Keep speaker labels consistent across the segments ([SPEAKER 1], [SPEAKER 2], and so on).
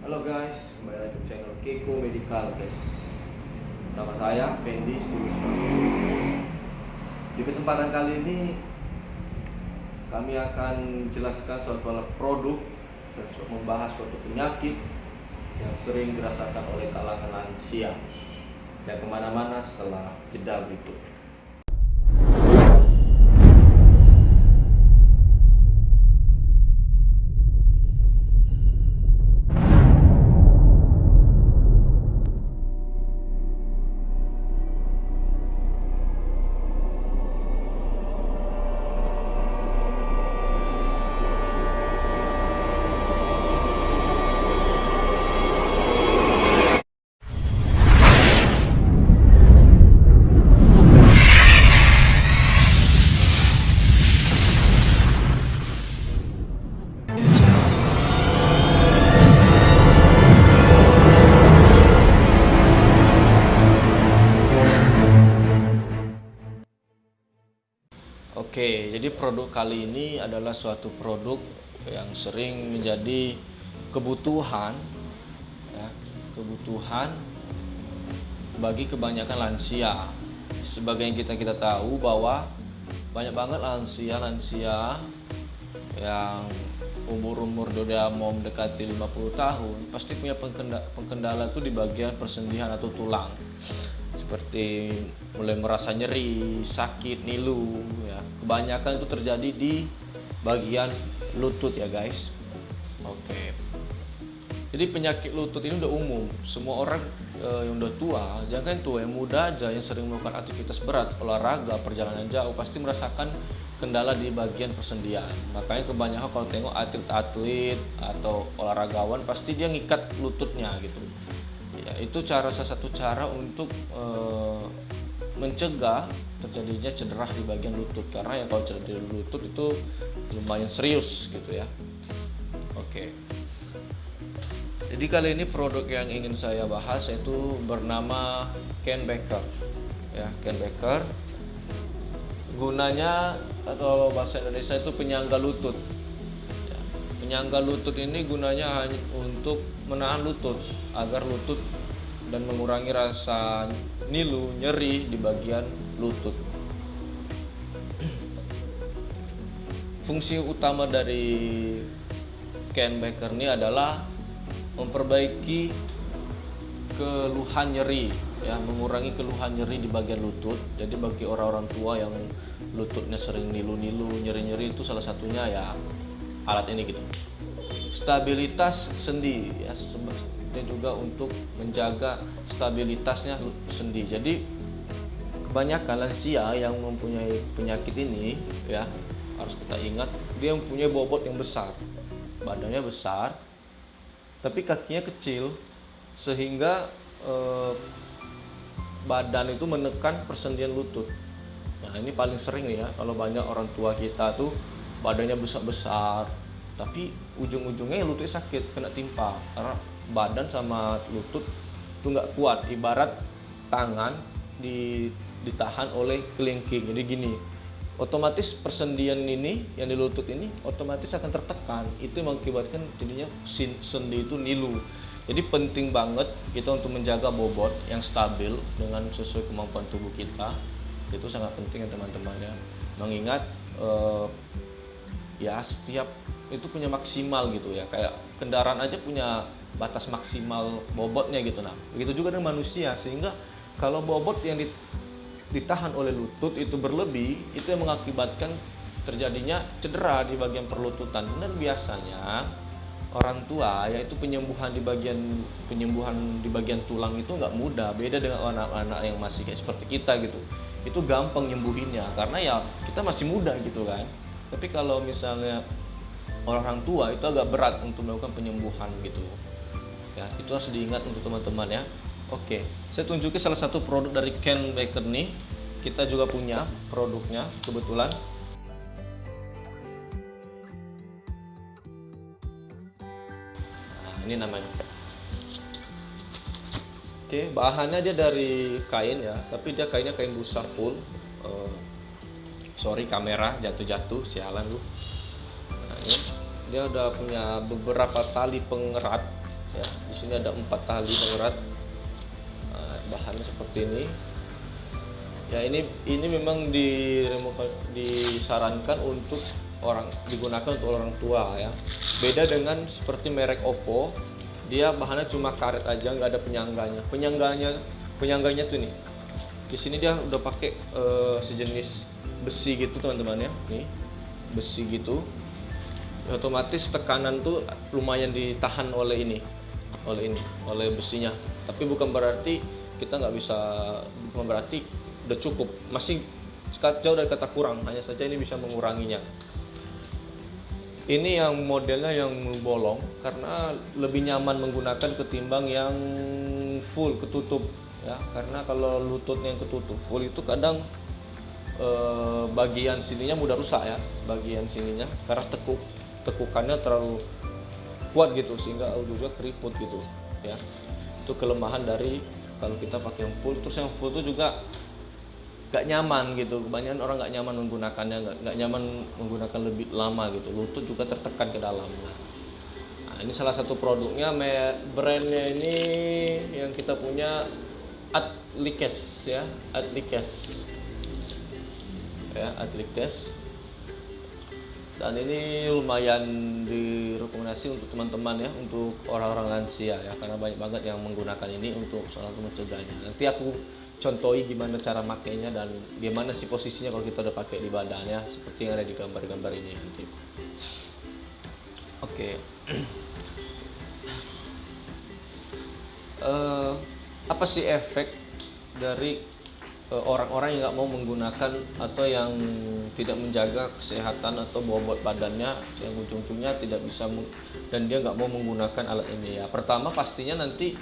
[SPEAKER 1] Halo guys, kembali lagi ke channel Keko Medical guys. Sama saya Fendi Stulus. Di kesempatan kali ini kami akan menjelaskan suatu alat produk dan membahas suatu penyakit yang sering dirasakan oleh kalangan lansia. Jangan kemana-mana setelah jeda berikut. Oke, jadi produk kali ini adalah suatu produk yang sering menjadi kebutuhan, ya, kebutuhan bagi kebanyakan lansia. Sebagai yang kita tahu bahwa banyak banget lansia yang umur dia mau mendekati 50 tahun pasti punya pengkendala tuh di bagian persendian atau tulang, seperti mulai merasa nyeri, sakit, nilu ya. Kebanyakan itu terjadi di bagian lutut ya guys. Oke. Jadi penyakit lutut ini udah umum. Semua orang yang udah tua, jangan tua, yang muda aja yang sering melakukan aktivitas berat, olahraga, perjalanan jauh pasti merasakan kendala di bagian persendian. Makanya kebanyakan kalau tengok atlet-atlet atau olahragawan pasti dia ngikat lututnya gitu. Ya, itu salah satu cara untuk mencegah terjadinya cedera di bagian lutut, karena ya kalau cedera di lutut itu lumayan serius gitu ya. Oke. Jadi kali ini produk yang ingin saya bahas yaitu bernama Ken Becker. Ya, Ken Becker. Gunanya atau bahasa Indonesia itu penyangga lutut. Ya, penyangga lutut ini gunanya hanya untuk menahan lutut agar lutut dan mengurangi rasa nilu, nyeri di bagian lutut. Fungsi utama dari Ken Becker ini adalah memperbaiki keluhan nyeri, ya, mengurangi keluhan nyeri di bagian lutut. Jadi bagi orang-orang tua yang lututnya sering nilu-nilu, nyeri-nyeri, itu salah satunya ya alat ini gitu. Stabilitas sendi ya, dan juga untuk menjaga stabilitasnya sendi. Jadi kebanyakan lansia yang mempunyai penyakit ini ya, harus kita ingat dia mempunyai bobot yang besar, badannya besar tapi kakinya kecil, sehingga badan itu menekan persendian lutut. Nah ini paling sering ya, kalau banyak orang tua kita tuh badannya besar-besar tapi ujung-ujungnya lututnya sakit, kena timpa, karena badan sama lutut itu nggak kuat. Ibarat tangan ditahan oleh kelingking, jadi gini, otomatis persendian ini yang di lutut ini otomatis akan tertekan. Itu mengakibatkan jadinya sendi itu nilu. Jadi penting banget kita untuk menjaga bobot yang stabil dengan sesuai kemampuan tubuh kita. Itu sangat penting ya teman-teman ya. Mengingat ya setiap itu punya maksimal gitu ya. Kayak kendaraan aja punya batas maksimal bobotnya gitu. Nah, begitu juga dengan manusia, sehingga kalau bobot yang ditahan oleh lutut itu berlebih, itu yang mengakibatkan terjadinya cedera di bagian perlututan. Dan biasanya orang tua yaitu penyembuhan di bagian tulang itu nggak mudah, beda dengan anak-anak yang masih kayak seperti kita gitu. Itu gampang nyembuhinnya karena ya kita masih muda gitu kan. Tapi kalau misalnya orang tua itu agak berat untuk melakukan penyembuhan gitu ya. Itu harus diingat untuk teman-teman ya. Oke, saya tunjukin salah satu produk dari Ken Becker nih. Kita juga punya produknya kebetulan. Nah, ini namanya. Oke, bahannya dia dari kain ya, tapi dia kainnya kain busar full. Sorry kamera jatuh-jatuh, sialan lu. Nah, ini dia udah punya beberapa tali pengerat ya. Di sini ada 4 tali pengerat. Bahannya seperti ini. Ya, ini memang disarankan untuk digunakan untuk orang tua ya. Beda dengan seperti merek Oppo, dia bahannya cuma karet aja, nggak ada penyangganya tuh nih. Di sini dia udah pakai sejenis besi gitu teman-teman ya. Nih, besi gitu. Otomatis tekanan tuh lumayan ditahan oleh besinya. Tapi bukan berarti udah cukup, masih jauh dari kata kurang, hanya saja ini bisa menguranginya. Ini yang modelnya yang bolong karena lebih nyaman menggunakan ketimbang yang full ketutup ya, karena kalau lututnya yang ketutup full itu kadang bagian sininya mudah rusak ya, bagian sininya karena tekukannya terlalu kuat gitu sehingga juga keriput gitu ya. Itu kelemahan dari kalau kita pakai yang full. Terus yang full itu juga gak nyaman gitu, kebanyakan orang gak nyaman menggunakannya, gak nyaman menggunakan lebih lama gitu, lutut juga tertekan ke dalam. Nah, ini salah satu produknya, brandnya ini yang kita punya Adlikes ya, Adlikes ya, Adlikes. Dan ini lumayan direkomendasi untuk teman-teman ya, untuk orang-orang lansia ya, karena banyak banget yang menggunakan ini untuk salah satu mencegahnya. Nanti aku contohi gimana cara makainya dan gimana sih posisinya kalau kita udah pakai di badan ya, seperti yang ada di gambar-gambar ini nanti. Oke. Apa sih efek dari orang-orang yang nggak mau menggunakan atau yang tidak menjaga kesehatan atau bobot badannya, yang ujung-ujungnya tidak bisa dan dia nggak mau menggunakan alat ini ya? Pertama pastinya nanti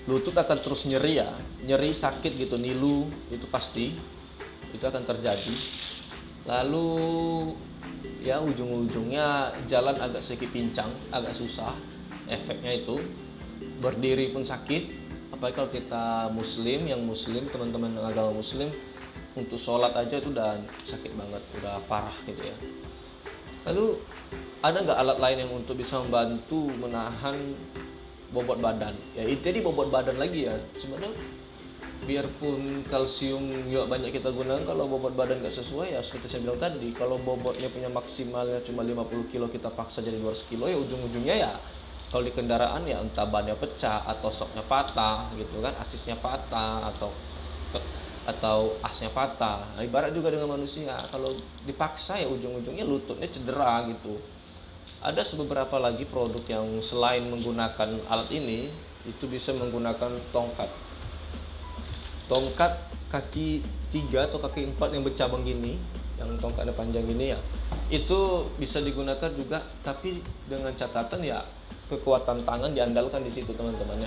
[SPEAKER 1] lutut akan terus nyeri ya, nyeri sakit gitu, nilu, itu pasti itu akan terjadi. Lalu ya ujung-ujungnya jalan agak sedikit pincang, agak susah, efeknya itu berdiri pun sakit. Apalagi kalau kita muslim, teman-teman yang agama muslim, untuk sholat aja itu udah sakit banget, udah parah gitu ya. Lalu ada nggak alat lain yang untuk bisa membantu menahan bobot badan ya? Jadi bobot badan lagi ya, sebenarnya biarpun kalsium juga banyak kita gunakan, kalau bobot badan nggak sesuai ya seperti saya bilang tadi, kalau bobotnya punya maksimalnya cuma 50 kilo, kita paksa jadi 200 kilo ya ujung-ujungnya ya kalau di kendaraan ya entah bannya pecah atau soknya patah gitu kan, asisnya patah atau asnya patah. Nah, ibarat juga dengan manusia, kalau dipaksa ya ujung-ujungnya lututnya cedera gitu. Ada beberapa lagi produk yang selain menggunakan alat ini, itu bisa menggunakan tongkat kaki 3 atau kaki 4 yang bercabang gini, yang tongkatnya panjang gini ya, itu bisa digunakan juga, tapi dengan catatan ya kekuatan tangan diandalkan di situ teman-teman ya,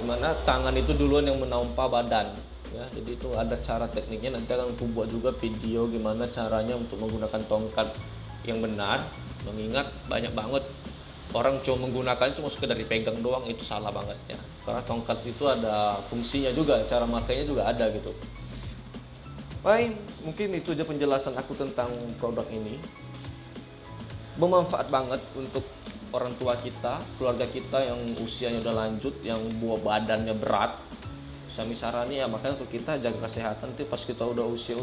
[SPEAKER 1] dimana tangan itu duluan yang menampa badan ya. Jadi itu ada cara tekniknya, nanti akan aku buat juga video gimana caranya untuk menggunakan tongkat yang benar, mengingat banyak banget orang cuma menggunakannya cuma sekedar dipegang doang, itu salah banget ya, karena tongkat itu ada fungsinya juga, cara makainya juga ada gitu. Baik, mungkin itu aja penjelasan aku tentang produk ini. Bermanfaat banget untuk orang tua kita, keluarga kita yang usianya udah lanjut, yang buah badannya berat. Kami sarani ya, makanya untuk kita jaga kesehatan tuh pas kita udah usia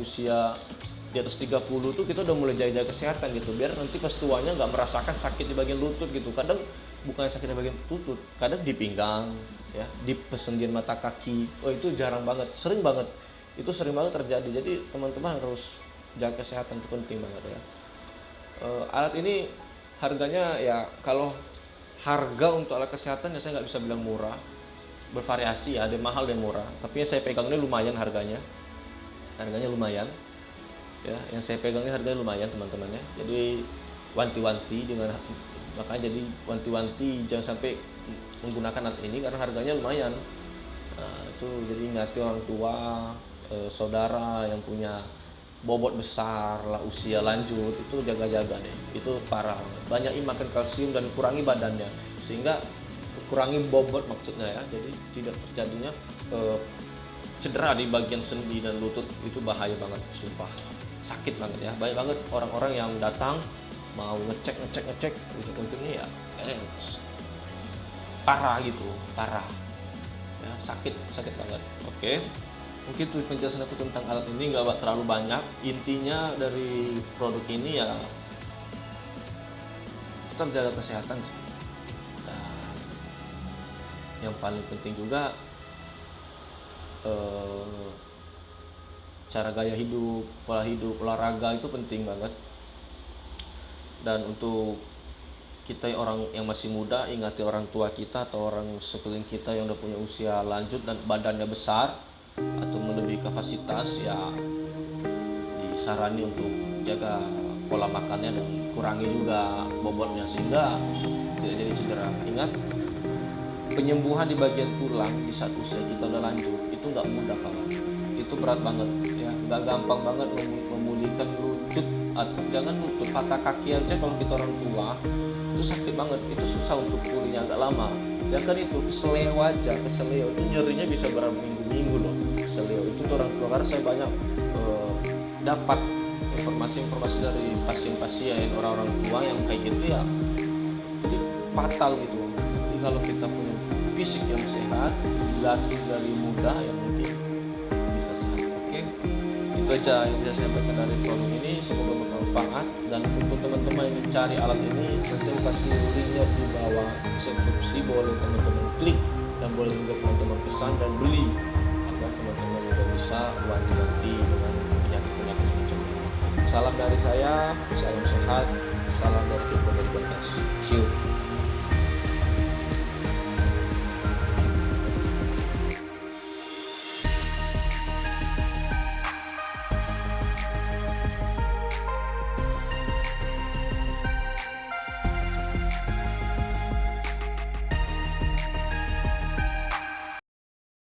[SPEAKER 1] di atas 30 tuh kita udah mulai jaga kesehatan gitu, biar nanti pas tuanya nggak merasakan sakit di bagian lutut gitu. Kadang bukan sakit di bagian lutut, kadang di pinggang ya, di pesenggian mata kaki. Oh itu jarang banget, sering banget terjadi. Jadi teman-teman harus jaga kesehatan, itu penting banget ya. Alat ini harganya ya, kalau harga untuk alat kesehatan ya saya nggak bisa bilang murah, bervariasi ya, ada mahal dan murah. Tapi yang saya pegang ini lumayan harganya lumayan ya, yang saya pegang ini harganya lumayan teman-teman ya. Jadi wanti-wanti jangan sampai menggunakan alat ini karena harganya lumayan. Nah, itu jadi ingati orang tua, saudara yang punya bobot besar lah, usia lanjut, itu jaga-jaga deh, itu parah. Banyakin makan kalsium dan kurangi badannya, sehingga kurangi bobot maksudnya ya, jadi tidak terjadinya cedera di bagian sendi dan lutut. Itu bahaya banget, sumpah sakit banget ya. Banyak banget orang-orang yang datang mau ngecek ujung-ujungnya ya parah gitu, parah ya, sakit banget. Oke, mungkin tuh penjelasan aku tentang alat ini nggak terlalu banyak. Intinya dari produk ini ya tetap jaga kesehatan sih. Dan yang paling penting juga eh, cara gaya hidup, pola hidup, olahraga itu penting banget. Dan untuk kita orang yang masih muda, ingati orang tua kita atau orang sekeliling kita yang udah punya usia lanjut dan badannya besar atau melebihi kapasitas, ya disarani untuk jaga pola makannya dan kurangi juga bobotnya sehingga tidak jadi cedera. Ingat, penyembuhan di bagian tulang di saat usia kita udah lanjut itu nggak mudah kawan, itu berat banget ya, nggak gampang banget memulihkan lutut, atau jangan lutut, patah kaki aja kalau kita orang tua itu sakit banget, itu susah untuk pulihnya, agak lama. Jangan itu keseleo aja, keseleo itu nyerinya bisa berminggu-minggu loh. Keseleo itu tuh orang tua, karena saya banyak dapat informasi-informasi dari pasien-pasien orang-orang tua yang kayak gitu ya, jadi fatal gitu. Jadi kalau kita punya fisik yang sehat, dilatih dari muda ya mungkin bisa sehat. Oke, itu aja yang bisa saya sampaikan dari produk ini, semoga bermanfaat. Dan untuk teman-teman yang mencari alat ini, nanti aku kasih linknya di bawah deskripsi, boleh teman-teman klik dan boleh juga teman-teman pesan dan beli agar teman-teman juga bisa wanti-wanti dengan penyakit-penyakit semacam ini. Salam dari saya, salam sehat, salam dari Joko dari Podcast. See you.